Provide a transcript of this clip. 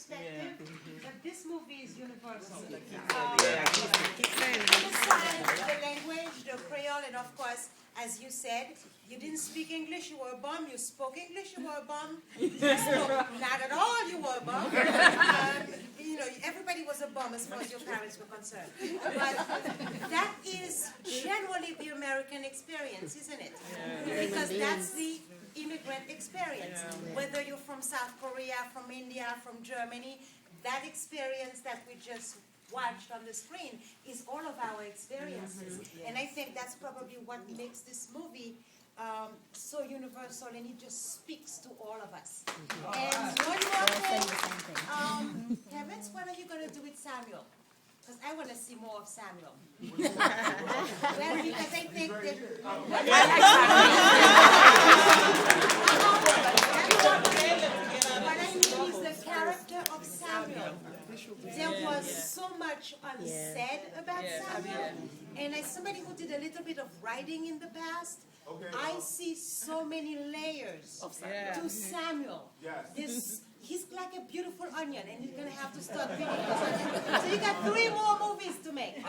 perspective, but this movie is universal. Besides the language, the Creole, and of course, as you said, you didn't speak English, you were a bum. You spoke English, you were a bum. You spoke not at all, you were a bum. Everybody was a bum as far as your parents were concerned. But that is generally the American experience, isn't it? Because that's the immigrant experience. Whether you're from South Korea, from India, from Germany, that experience that we just watched on the screen is all of our experiences. And I think that's probably what makes this movie so universal, and it just speaks to all of us. And one more thing, Kevin, what are you going to do with Samuel? Because I want to see more of Samuel. Well, because I think that... What I mean is the character of Samuel. There was so much unsaid about Samuel. And as somebody who did a little bit of writing in the past, I see so many layers to Samuel. He's like a beautiful onion, and you're going to have to start peeling. So you got 3 more movies to make.